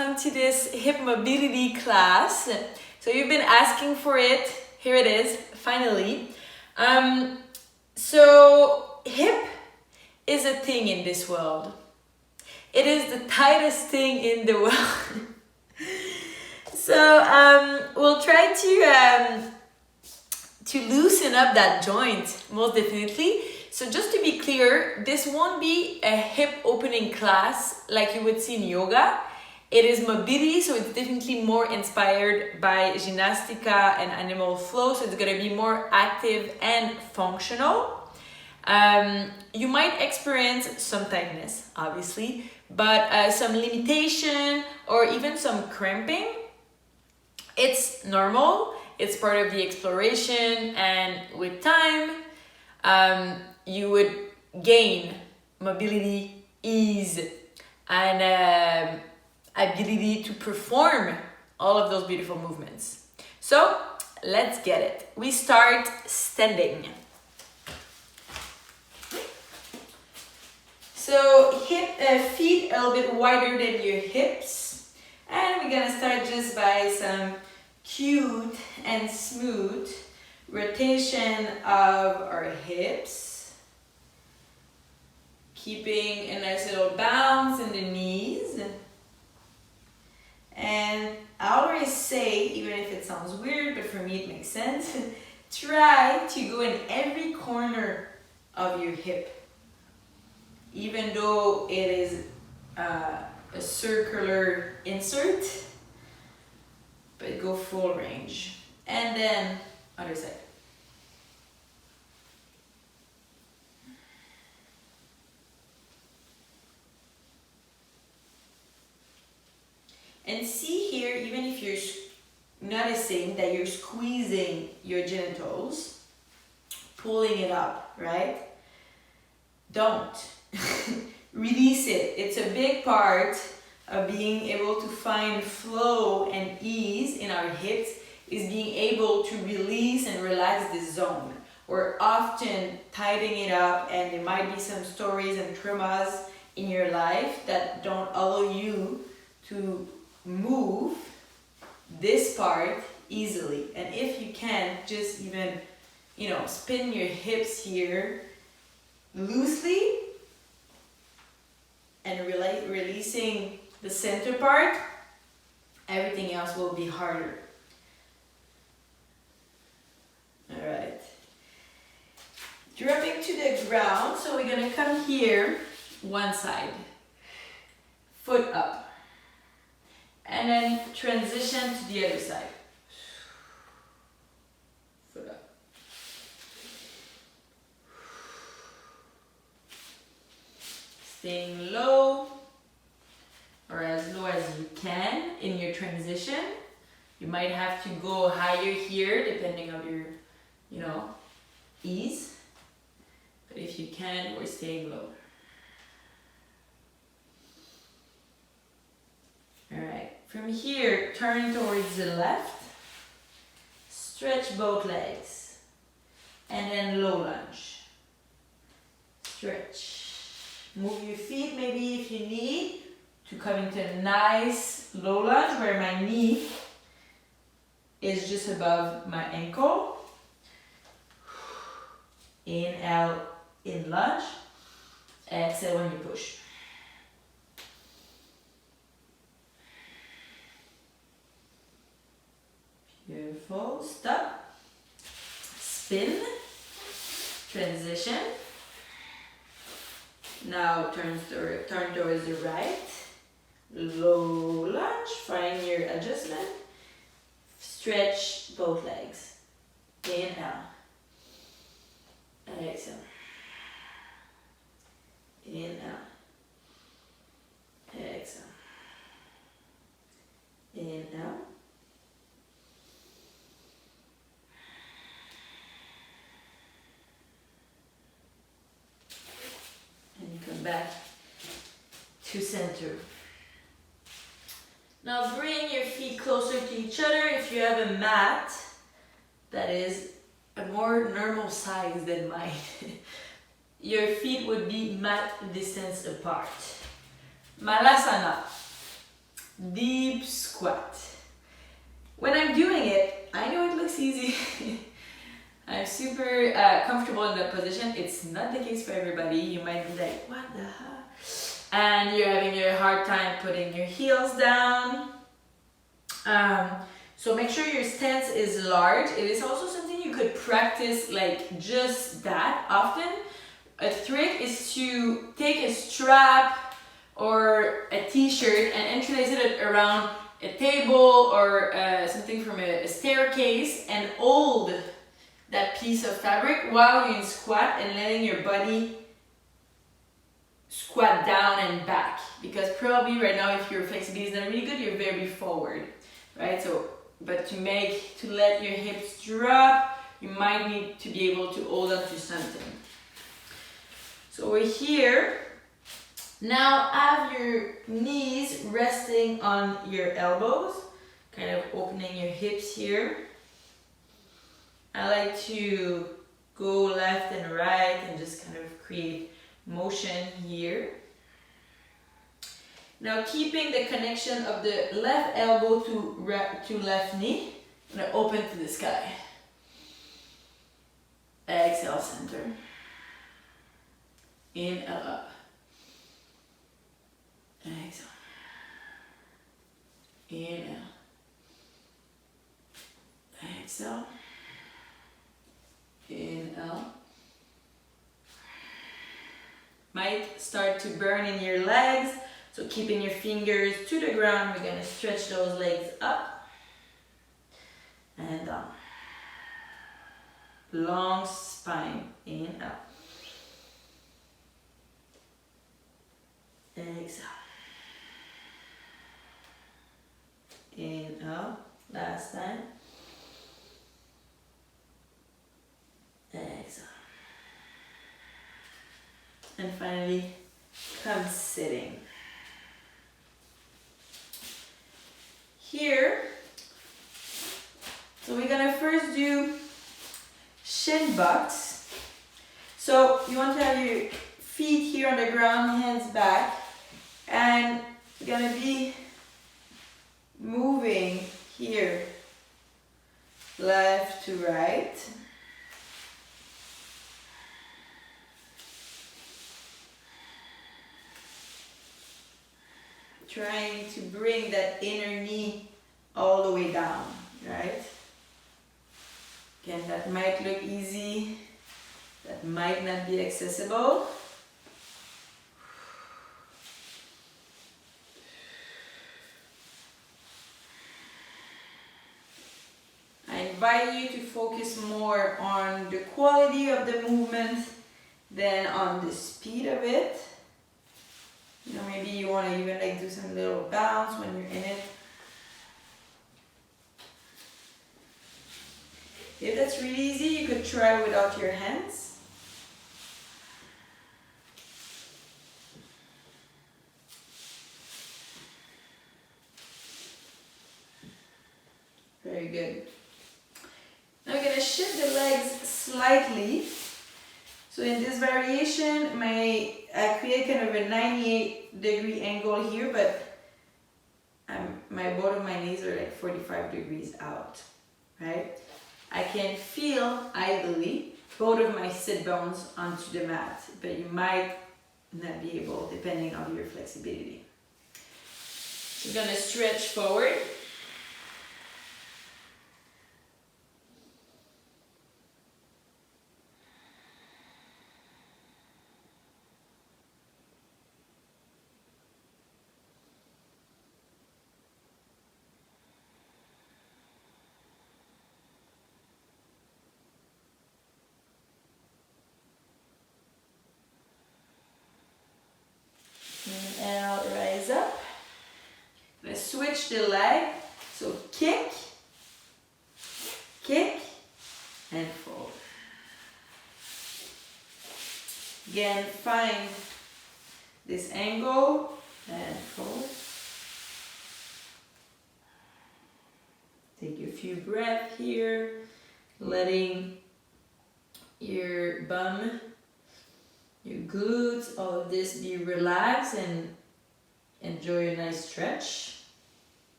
welcome to this hip mobility class. So you've been asking for it, here it is, finally. So hip is a thing in this world. It is the tightest thing in the world. So we'll try to loosen up that joint, most definitely. So just to be clear, this won't be a hip opening class like you would see in yoga. It is mobility, so it's definitely more inspired by gymnastica and animal flow, so it's gonna be more active and functional. You might experience some tightness, obviously, but some limitation or even some cramping. It's normal, it's part of the exploration, and with time, you would gain mobility, ease, and ability to perform all of those beautiful movements. So let's get it. We start standing. So feet a little bit wider than your hips, and we're gonna start just by some cute and smooth rotation of our hips. Keeping a nice little bounce in the knees. And I always say, even if it sounds weird, but for me it makes sense, try to go in every corner of your hip. Even though it is a circular insert, but go full range. And then other side. And see here, even if you're noticing that you're squeezing your genitals, pulling it up, right? Don't. Release it. It's a big part of being able to find flow and ease in our hips, is being able to release and relax this zone. We're often tightening it up, and there might be some stories and traumas in your life that don't allow you to move this part easily. And if you can, just even, spin your hips here loosely and releasing the center part, everything else will be harder. All right. Dropping to the ground, so we're gonna come here, one side, foot up. And then transition to the other side. Foot up. Staying low, or as low as you can in your transition. You might have to go higher here depending on your, ease. But if you can, we're staying low. All right. From here, turn towards the left, stretch both legs, and then low lunge. Stretch. Move your feet, maybe if you need, to come into a nice low lunge where my knee is just above my ankle. Inhale, in lunge. Exhale when you push. Beautiful. Stop. Spin. Transition. Now turn towards the right. Low lunge. Find your adjustment. Stretch both legs. Inhale. Exhale. Inhale. Exhale. Inhale. Come back to center. Now bring your feet closer to each other. If you have a mat that is a more normal size than mine, your feet would be mat distance apart. Malasana. deep squat. When I'm doing it, I know it looks easy. I'm super comfortable in that position. It's not the case for everybody. You might be like, what the hell? And you're having a hard time putting your heels down. So make sure your stance is large. It is also something you could practice like just that often. A trick is to take a strap or a t-shirt and interlace it around a table or something from a staircase and hold that piece of fabric while you're in squat and letting your body squat down and back. Because probably right now if your flexibility is not really good, you're very forward, right? So, but to let your hips drop, you might need to be able to hold on to something. So we're here. Now have your knees resting on your elbows, kind of opening your hips here. I like to go left and right and just kind of create motion here. Now keeping the connection of the left elbow to left knee, I'm gonna open to the sky. Exhale, center. Inhale, up. Exhale. Inhale. Exhale. Inhale. Might start to burn in your legs, so keeping your fingers to the ground, we're gonna stretch those legs up and down. Long spine, inhale. Exhale. Inhale, last time. Exhale. And finally, come sitting. Here, so we're gonna first do shin bucks. So you want to have your feet here on the ground, hands back, and you're gonna be moving here, left to right. Trying to bring that inner knee all the way down, right? Again, that might look easy, that might not be accessible. I invite you to focus more on the quality of the movement than on the speed of it. You know, maybe you want to even like do some little bounce when you're in it. If that's really easy, you could try without your hands. Very good. Now I'm going to shift the legs slightly. So in this variation, I create kind of a 98-degree angle here, but both of my knees are like 45 degrees out, right? I can feel, ideally, both of my sit bones onto the mat, but you might not be able, depending on your flexibility. So you're gonna stretch forward. Inhale, rise up. Let's switch the leg. So kick, and fold. Again, find this angle and fold. Take a few breaths here, letting your bum, your glutes, all of this be relaxed and enjoy a nice stretch.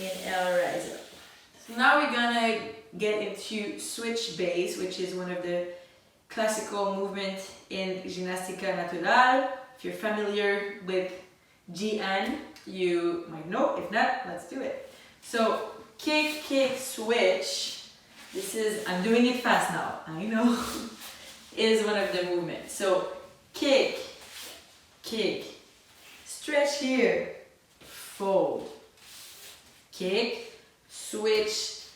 Inhale, rise up. So now we're gonna get into switch base, which is one of the classical movements in Gymnastica Natural. If you're familiar with GN, you might know. If not, let's do it. So kick, kick, switch. This is, I'm doing it fast now, I know, is one of the movements. So kick, kick, stretch here, fold, kick, switch.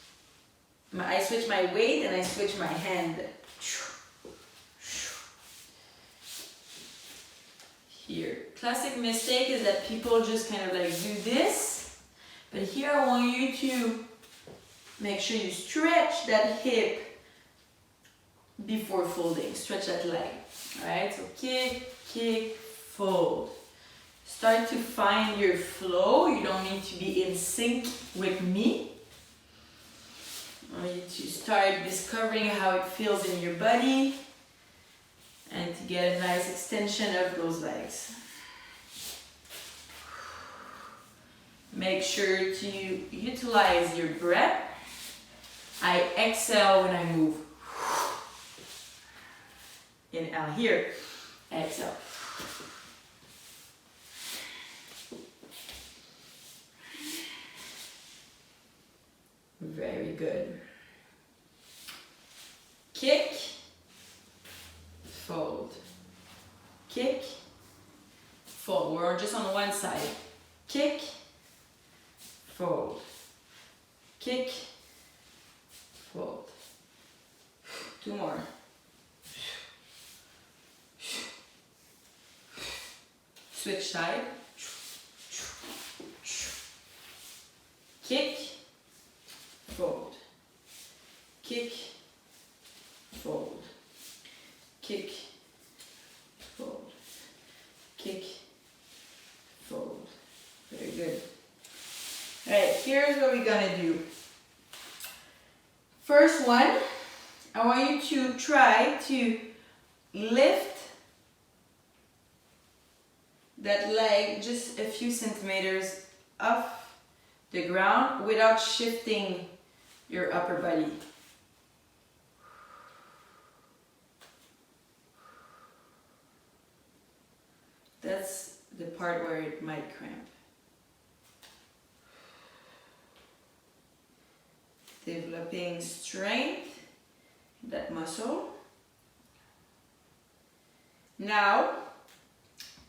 I switch my weight and I switch my hand. Here. Classic mistake is that people just kind of like do this, but here I want you to make sure you stretch that hip before folding. Stretch that leg. Alright, so kick, kick, fold. Start to find your flow. You don't need to be in sync with me. I want you to start discovering how it feels in your body and to get a nice extension of those legs. Make sure to utilize your breath. I exhale when I move. Inhale here, exhale. Very good. Kick, fold. Kick, fold. We're just on one side. Kick, fold. Kick, fold. Two more. Switch side. Kick, fold. Kick, fold. Kick, fold. Kick, fold. Very good. Alright, here's what we're gonna do. First one, I want you to try to lift that leg just a few centimeters off the ground without shifting your upper body. That's the part where it might cramp. Developing strength in that muscle. Now,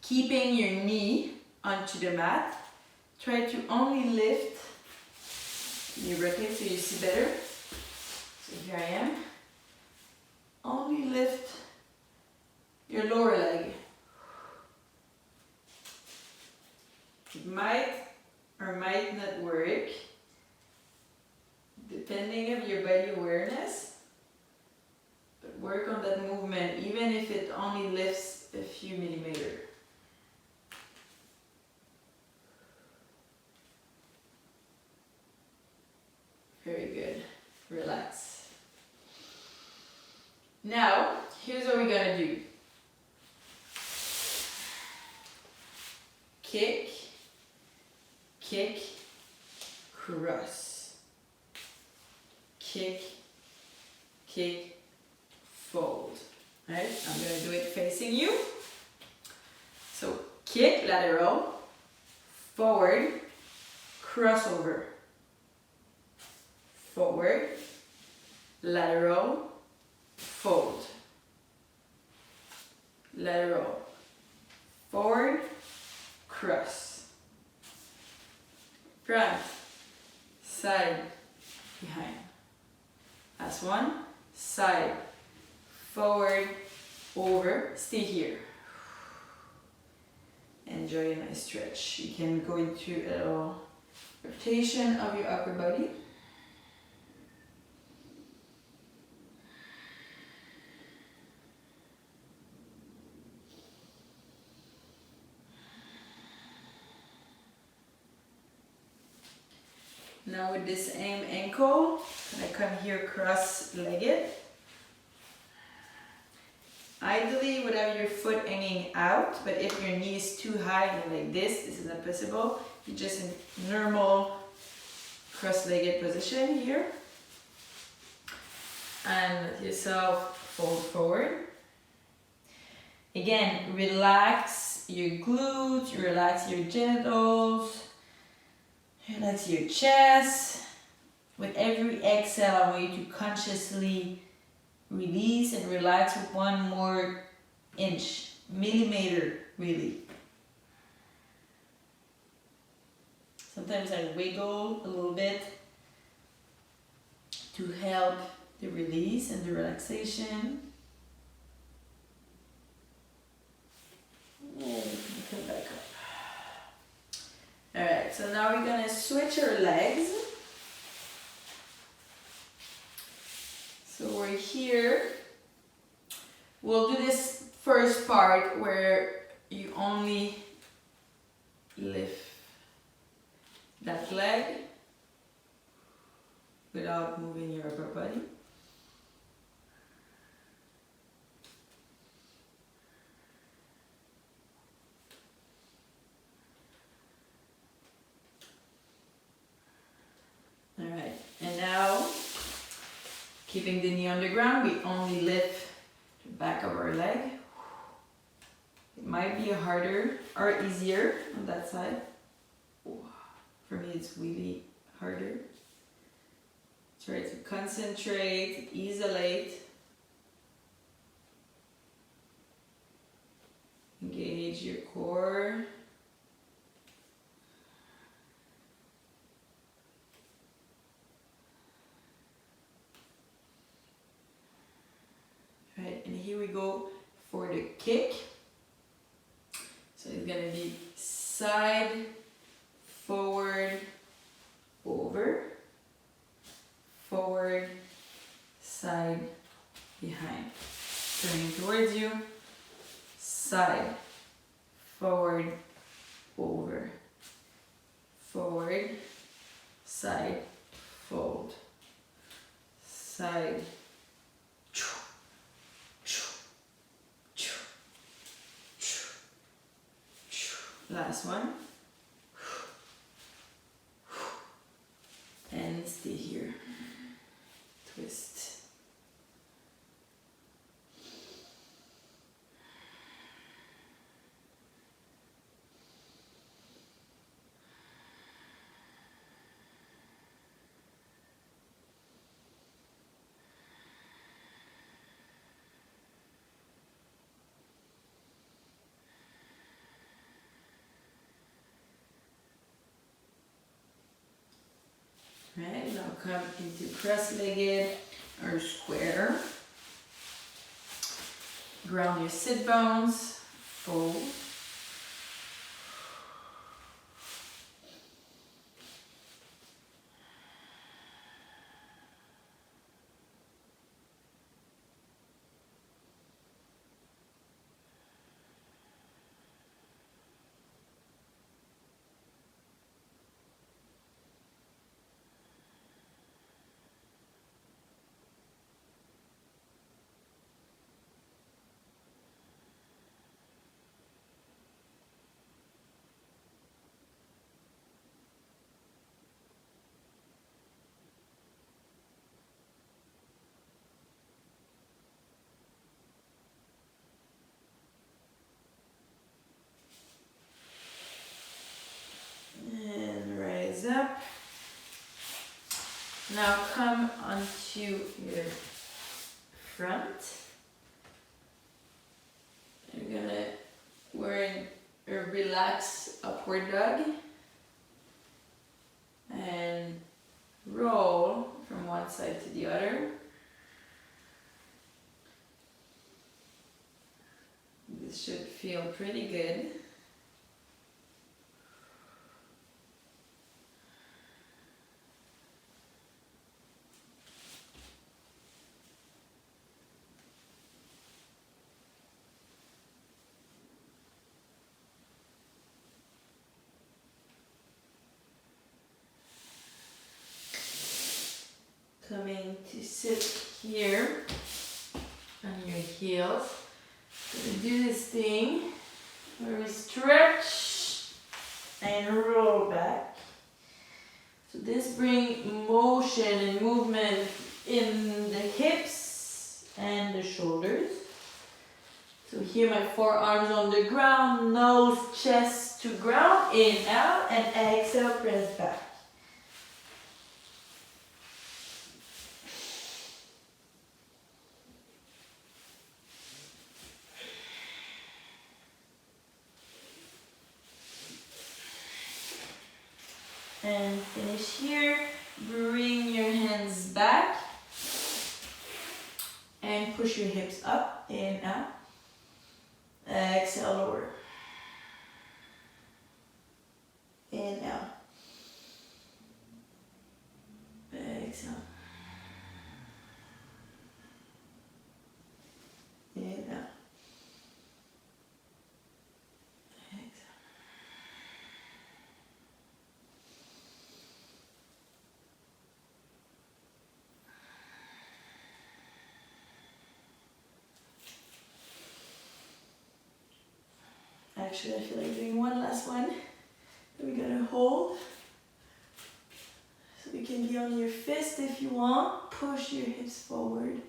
keeping your knee onto the mat, try to only lift. Can you rotate so you see better? So here I am. Only lift your lower leg. It might or might not work, depending on your body awareness, but work on that movement even if it only lifts a few millimeters. Very good. Relax. Now, here's what we're gonna do. Kick, kick, cross. Kick, kick, fold. Right? I'm gonna do it facing you. So kick, lateral, forward, crossover. Forward, lateral, fold. Lateral, forward, cross. Front, side, behind. Last one, side, forward, over, stay here. Enjoy a nice stretch. You can go into a little rotation of your upper body. Now with this same ankle, I come here cross-legged. Ideally, would have your foot hanging out, but if your knee is too high and like this is not possible. You just in normal cross-legged position here. And let yourself fold forward. Again, relax your glutes, relax your genitals, relax your chest. With every exhale, I want you to consciously release and relax with one more inch, millimeter, really. Sometimes I wiggle a little bit to help the release and the relaxation. And come back up. Alright, so now we're gonna switch our legs. So we're here. We'll do this first part where you only lift that leg without moving your upper body. Alright, and now, keeping the knee on the ground, we only lift the back of our leg. It might be harder or easier on that side. For me, it's really harder. Try to concentrate, isolate, engage your core. Right, and here we go for the kick. So it's gonna be side, forward, over, forward, side, behind. Turning towards you, side, forward, over, forward, side, fold, side, last one. And stay here. Twist. Right, now come into cross-legged or square. Ground your sit bones, fold. Up. Now come onto your front. We're in a relaxed upward dog. And roll from one side to the other. This should feel pretty good. Coming to sit here on your heels. Gonna do this thing where we stretch and roll back. So this brings motion and movement in the hips and the shoulders. So here my forearms on the ground, nose, chest to ground, in, out, and exhale, press back. And finish here. Bring your hands back and push your hips up, in, out. Exhale, lower. In, out. Exhale. In, out. Exhale. Actually, I feel like doing one last one. We're gonna hold. So you can be on your fist if you want. Push your hips forward.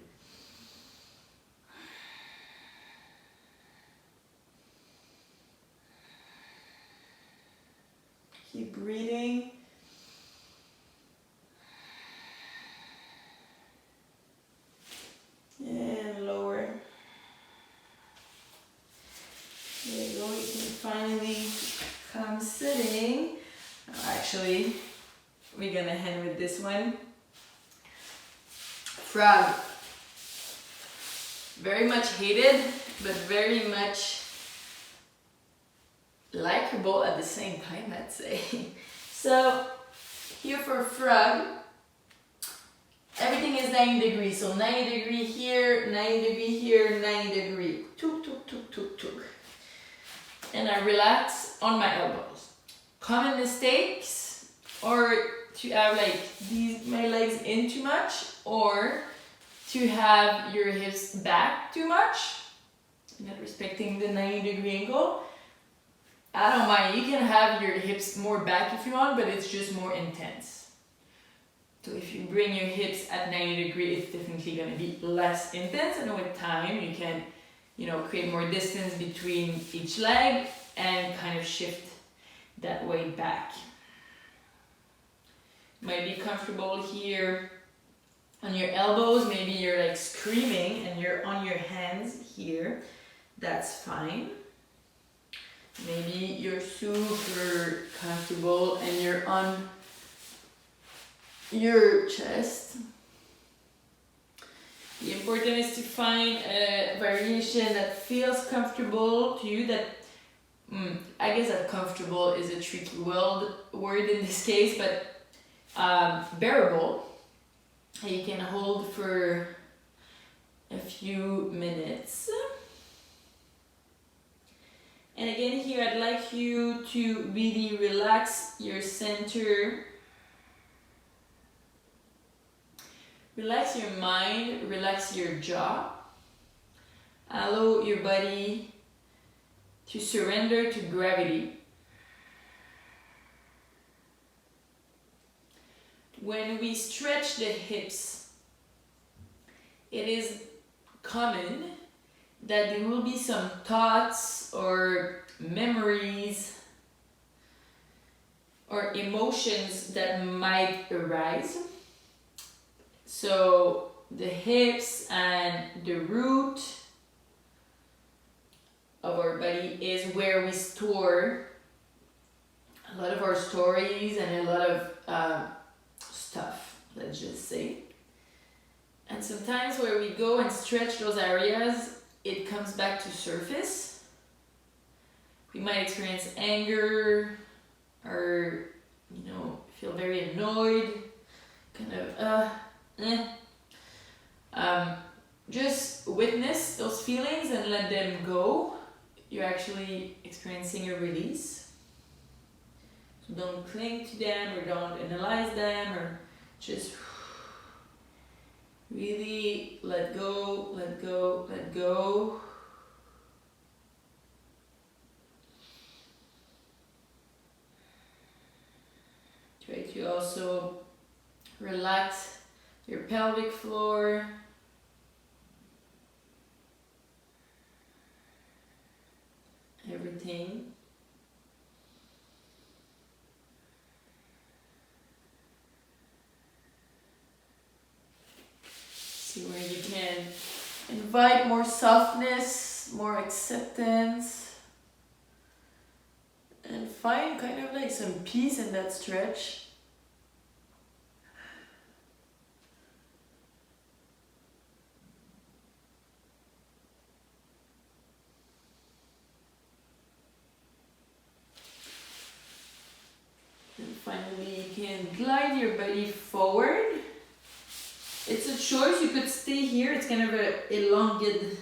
Keep breathing. And lower. There you go. You can finally come sitting. Actually, we're gonna end with this one. Frog. Very much hated, but very much likable at the same time, I'd say. So here for frog, everything is 90 degrees. So 90 degree here, 90 degree here, 90 degree. Tuk, tuk, tuk, tuk, tuk. And I relax on my elbows. Common mistakes, or to have like my legs in too much, or to have your hips back too much, not respecting the 90 degree angle. I don't mind, you can have your hips more back if you want, but it's just more intense. So if you bring your hips at 90 degrees, it's definitely going to be less intense, and with time you can, create more distance between each leg and kind of shift that weight back. Might be comfortable here on your elbows, maybe you're like screaming and you're on your hands here, that's fine. Maybe you're super comfortable and you're on your chest. The important is to find a variation that feels comfortable to you, that I guess that comfortable is a tricky word in this case, but bearable. You can hold for a few minutes. And again here, I'd like you to really relax your center. Relax your mind, relax your jaw. Allow your body to surrender to gravity. When we stretch the hips, it is common that there will be some thoughts or memories or emotions that might arise. So the hips and the root of our body is where we store a lot of our stories and a lot of stuff, let's just say. And sometimes where we go and stretch those areas, it comes back to surface. We might experience anger or, feel very annoyed, kind of, just witness those feelings and let them go. You're actually experiencing a release. So don't cling to them or don't analyze them, or just really let go, let go, let go. Try to also also relax your pelvic floor. Everything. See where you can invite more softness, more acceptance, and find kind of like some peace in that stretch. And finally, you can glide your body forward. It's a choice. You could stay here. It's kind of a elongated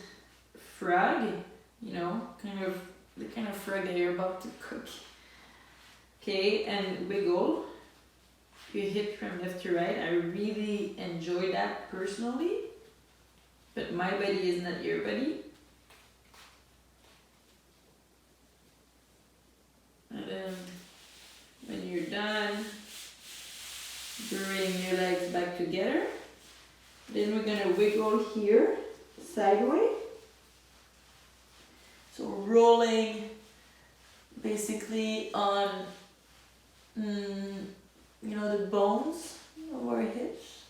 frog, you know, kind of the kind of frog that you're about to cook. Okay, and wiggle your hip from left to right. I really enjoy that personally, but my body is not your body. And then when you're done, bring your legs back together. Then we're gonna wiggle here, sideways. So rolling basically on, you know, the bones of our hips,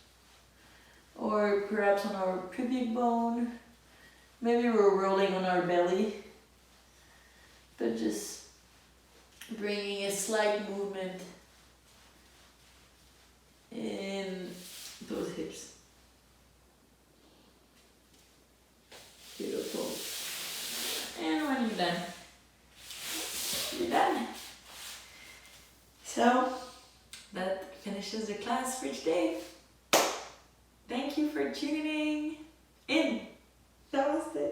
or perhaps on our pubic bone. Maybe we're rolling on our belly, but just bringing a slight movement in those hips. Beautiful. And when you're done, you're done. So that finishes the class for today. Thank you for tuning in. Namaste.